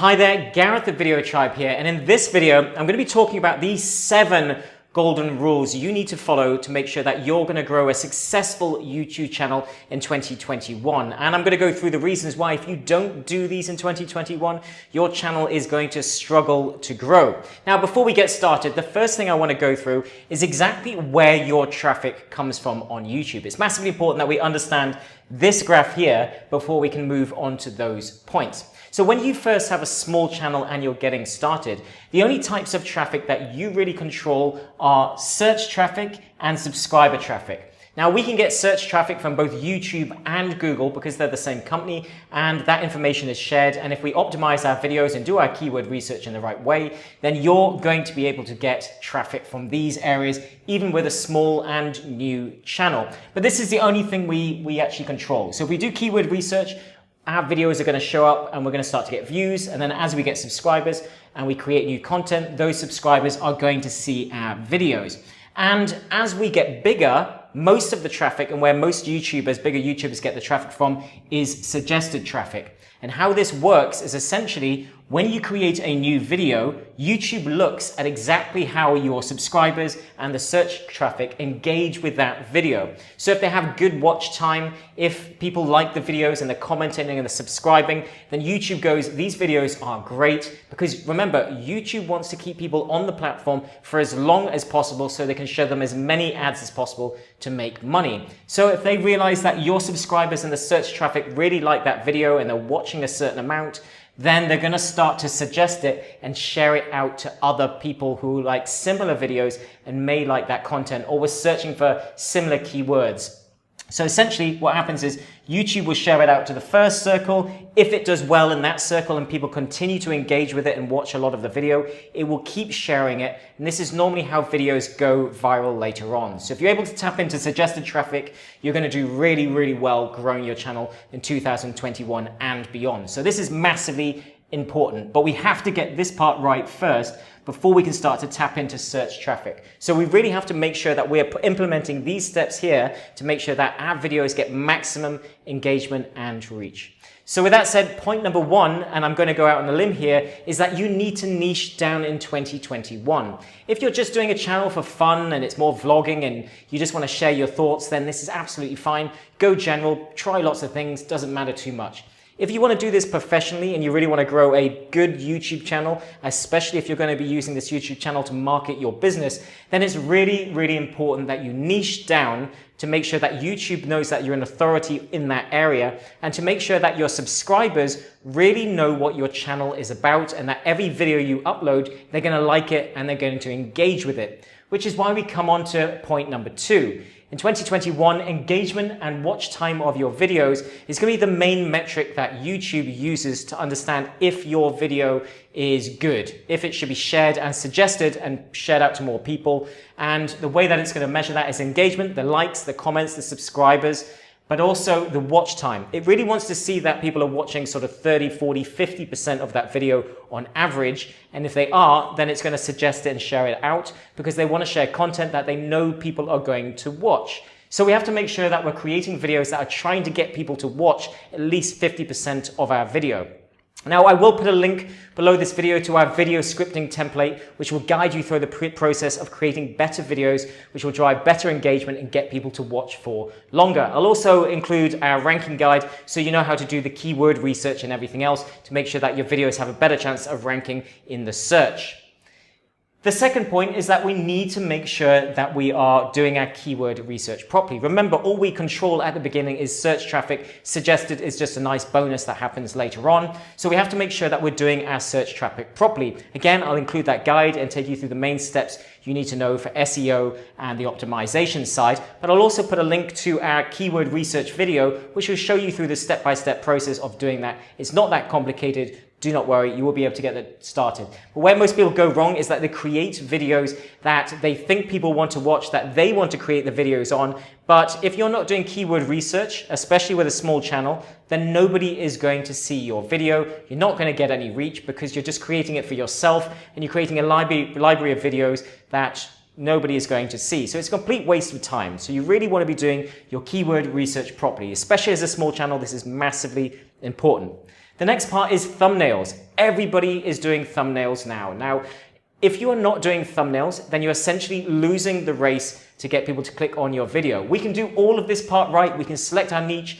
Hi there, Gareth of VidyoTribe here, and in this video I'm going to be talking about these 7 golden rules you need to follow to make sure that you're going to grow a successful YouTube channel in 2021. And I'm going to go through the reasons why if you don't do these in 2021, your channel is going to struggle to grow. Now, before we get started, the first thing I want to go through is exactly where your traffic comes from on YouTube. It's massively important that we understand this graph here before we can move on to those points. So when you first have a small channel and you're getting started, the only types of traffic that you really control are search traffic and subscriber traffic. Now, we can get search traffic from both YouTube and Google because they're the same company, and that information is shared. And if we optimize our videos and do our keyword research in the right way, then you're going to be able to get traffic from these areas, even with a small and new channel. But this is the only thing we actually control. So if we do keyword research, our videos are going to show up and we're going to start to get views. And then as we get subscribers and we create new content, those subscribers are going to see our videos. And as we get bigger, most of the traffic, and where most YouTubers, bigger YouTubers get the traffic from, is suggested traffic. And how this works is essentially when you create a new video, YouTube looks at exactly how your subscribers and the search traffic engage with that video. So if they have good watch time, if people like the videos and they're commenting and they're subscribing, then YouTube goes, these videos are great. Because remember, YouTube wants to keep people on the platform for as long as possible so they can show them as many ads as possible to make money. So if they realize that your subscribers and the search traffic really like that video and they're watching a certain amount, then they're going to start to suggest it and share it out to other people who like similar videos and may like that content or were searching for similar keywords. So essentially what happens is YouTube will share it out to the first circle. If it does well in that circle and people continue to engage with it and watch a lot of the video, it will keep sharing it. And this is normally how videos go viral later on. So if you're able to tap into suggested traffic, you're going to do really, really well growing your channel in 2021 and beyond. So this is massively important, but we have to get this part right first before we can start to tap into search traffic. So we really have to make sure that we're implementing these steps here to make sure that our videos get maximum engagement and reach. So with that said, point number 1, and I'm going to go out on a limb here, is that you need to niche down in 2021. If you're just doing a channel for fun and it's more vlogging and you just want to share your thoughts, then this is absolutely fine. Go general, try lots of things, doesn't matter too much. If you want to do this professionally and you really want to grow a good YouTube channel, especially if you're going to be using this YouTube channel to market your business, then it's really, really important that you niche down to make sure that YouTube knows that you're an authority in that area and to make sure that your subscribers really know what your channel is about and that every video you upload, they're going to like it and they're going to engage with it, which is why we come on to point number 2. In 2021, engagement and watch time of your videos is going to be the main metric that YouTube uses to understand if your video is good, if it should be shared and suggested and shared out to more people. And the way that it's going to measure that is engagement, the likes, the comments, the subscribers, but also the watch time. It really wants to see that people are watching sort of 30, 40, 50% of that video on average. And if they are, then it's going to suggest it and share it out because they want to share content that they know people are going to watch. So we have to make sure that we're creating videos that are trying to get people to watch at least 50% of our video. Now, I will put a link below this video to our video scripting template, which will guide you through the process of creating better videos, which will drive better engagement and get people to watch for longer. I'll also include our ranking guide so you know how to do the keyword research and everything else to make sure that your videos have a better chance of ranking in the search. The second point is that we need to make sure that we are doing our keyword research properly. Remember, all we control at the beginning is search traffic. Suggested is just a nice bonus that happens later on. So we have to make sure that we're doing our search traffic properly. Again, I'll include that guide and take you through the main steps you need to know for SEO and the optimization side. But I'll also put a link to our keyword research video, which will show you through the step-by-step process of doing that. It's not that complicated. Do not worry, you will be able to get that started. But where most people go wrong is that they create videos that they think people want to watch, that they want to create the videos on. But if you're not doing keyword research, especially with a small channel, then nobody is going to see your video. You're not going to get any reach because you're just creating it for yourself and you're creating a library of videos that nobody is going to see. So it's a complete waste of time. So you really want to be doing your keyword research properly, especially as a small channel. This is massively important. The next part is thumbnails. Everybody is doing thumbnails now. Now, if you are not doing thumbnails, then you're essentially losing the race to get people to click on your video. We can do all of this part right. We can select our niche,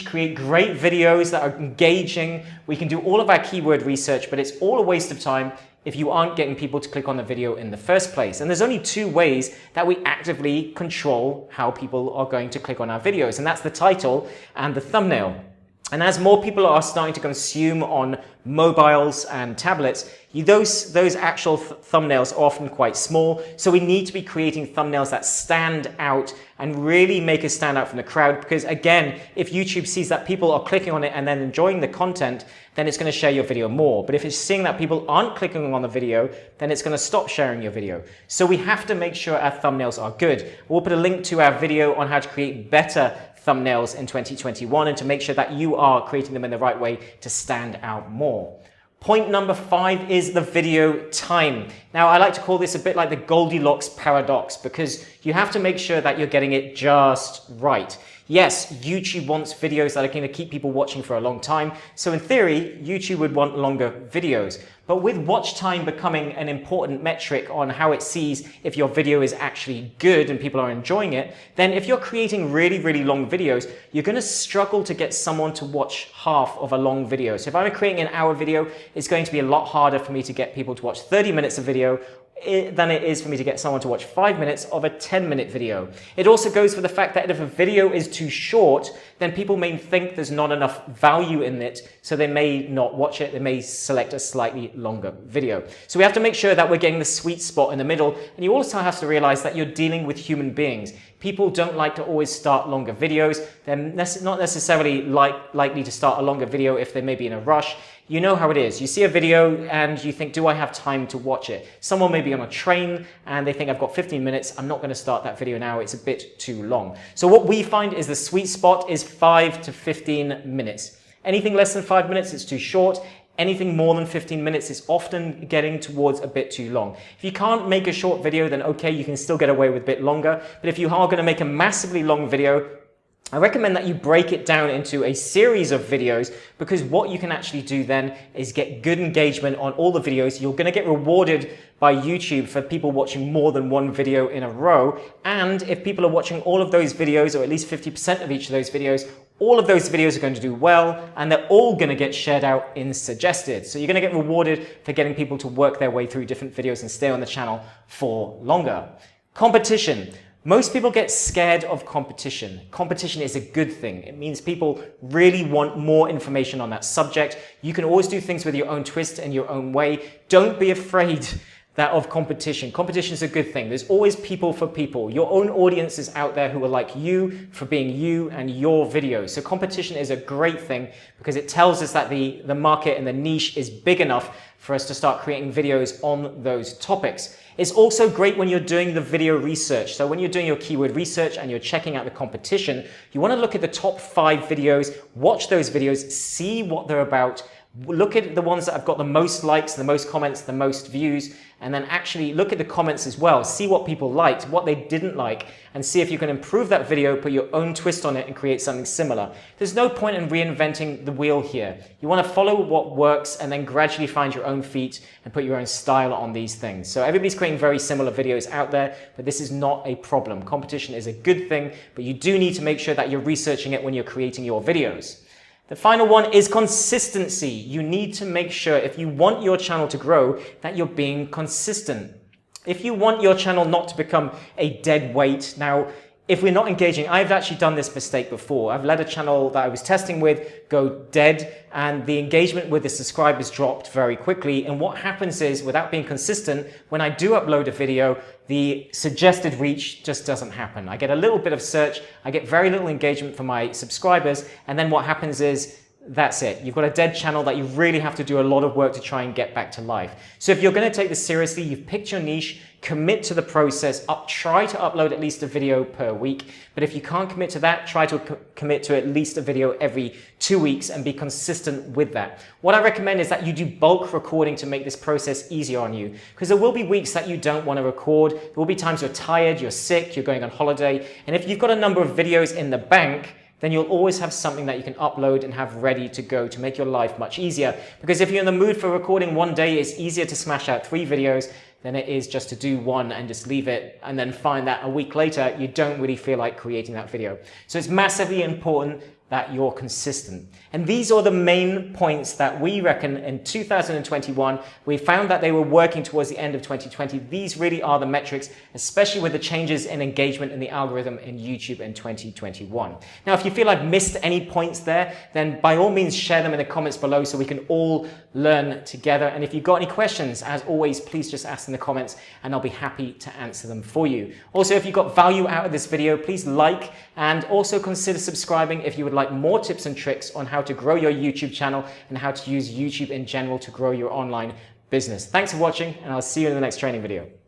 create great videos that are engaging. We can do all of our keyword research, but it's all a waste of time if you aren't getting people to click on the video in the first place. And there's only two ways that we actively control how people are going to click on our videos, and that's the title and the thumbnail. And as more people are starting to consume on mobiles and tablets, those actual thumbnails are often quite small. So we need to be creating thumbnails that stand out and really make us stand out from the crowd. Because again, if YouTube sees that people are clicking on it and then enjoying the content, then it's going to share your video more. But if it's seeing that people aren't clicking on the video, then it's going to stop sharing your video. So we have to make sure our thumbnails are good. We'll put a link to our video on how to create better thumbnails in 2021 and to make sure that you are creating them in the right way to stand out more. Point number 5 is the video time. Now, I like to call this a bit like the Goldilocks paradox, because you have to make sure that you're getting it just right. Yes, YouTube wants videos that are going to keep people watching for a long time. So in theory, YouTube would want longer videos. But with watch time becoming an important metric on how it sees if your video is actually good and people are enjoying it, then if you're creating really, really long videos, you're going to struggle to get someone to watch half of a long video. So if I'm creating an hour video, it's going to be a lot harder for me to get people to watch 30 minutes of video than it is for me to get someone to watch 5 minutes of a 10-minute video. It also goes for the fact that if a video is too short, then people may think there's not enough value in it, so they may not watch it. They may select a slightly longer video. So we have to make sure that we're getting the sweet spot in the middle, and you also have to realize that you're dealing with human beings. People don't like to always start longer videos. They're not necessarily likely to start a longer video if they may be in a rush. You know how it is. You see a video and you think, do I have time to watch it? Someone may be on a train and they think, I've got 15 minutes. I'm not going to start that video now. It's a bit too long. So what we find is the sweet spot is 5 to 15 minutes. Anything less than 5 minutes, it's too short. Anything more than 15 minutes is often getting towards a bit too long. If you can't make a short video, then okay, you can still get away with a bit longer. But if you are going to make a massively long video, I recommend that you break it down into a series of videos, because what you can actually do then is get good engagement on all the videos. You're going to get rewarded by YouTube for people watching more than one video in a row. And if people are watching all of those videos, or at least 50% of each of those videos, all of those videos are going to do well, and they're all going to get shared out in suggested. So you're going to get rewarded for getting people to work their way through different videos and stay on the channel for longer. Competition. Most people get scared of competition. Competition is a good thing. It means people really want more information on that subject. You can always do things with your own twist and your own way. Don't be afraid of competition. Competition is a good thing. There's always people for people. Your own audience is out there who are like you for being you and your videos. So competition is a great thing, because it tells us that the market and the niche is big enough for us to start creating videos on those topics. It's also great when you're doing the video research. So when you're doing your keyword research and you're checking out the competition, you want to look at the top 5 videos, watch those videos, see what they're about, look at the ones that have got the most likes, the most comments, the most views, and then actually look at the comments as well. See what people liked, what they didn't like, and see if you can improve that video, put your own twist on it, and create something similar. There's no point in reinventing the wheel here. You want to follow what works and then gradually find your own feet and put your own style on these things. So everybody's creating very similar videos out there, but this is not a problem. Competition is a good thing, but you do need to make sure that you're researching it when you're creating your videos. The final one is consistency. You need to make sure, if you want your channel to grow, that you're being consistent. If you want your channel not to become a dead weight, now, if we're not engaging, I've actually done this mistake before. I've let a channel that I was testing with go dead, and the engagement with the subscribers dropped very quickly. And what happens is, without being consistent, when I do upload a video, the suggested reach just doesn't happen. I get a little bit of search, I get very little engagement from my subscribers, and then what happens is, that's it. You've got a dead channel that you really have to do a lot of work to try and get back to life. So if you're going to take this seriously, you've picked your niche, commit to the process, try to upload at least a video per week. But if you can't commit to that, try to commit to at least a video every 2 weeks and be consistent with that. What I recommend is that you do bulk recording to make this process easier on you, because there will be weeks that you don't want to record. There will be times you're tired, you're sick, you're going on holiday. And if you've got a number of videos in the bank, then you'll always have something that you can upload and have ready to go to make your life much easier. Because if you're in the mood for recording one day, it's easier to smash out 3 videos than it is just to do one and just leave it and then find that a week later you don't really feel like creating that video. So it's massively important that you're consistent. And these are the main points that we reckon in 2021, we found that they were working towards the end of 2020. These really are the metrics, especially with the changes in engagement in the algorithm in YouTube in 2021. Now, if you feel I've missed any points there, then by all means share them in the comments below so we can all learn together. And if you've got any questions, as always, please just ask in the comments and I'll be happy to answer them for you. Also, if you got value out of this video, please like and also consider subscribing if you would like more tips and tricks on how to grow your YouTube channel and how to use YouTube in general to grow your online business. Thanks for watching, and I'll see you in the next training video.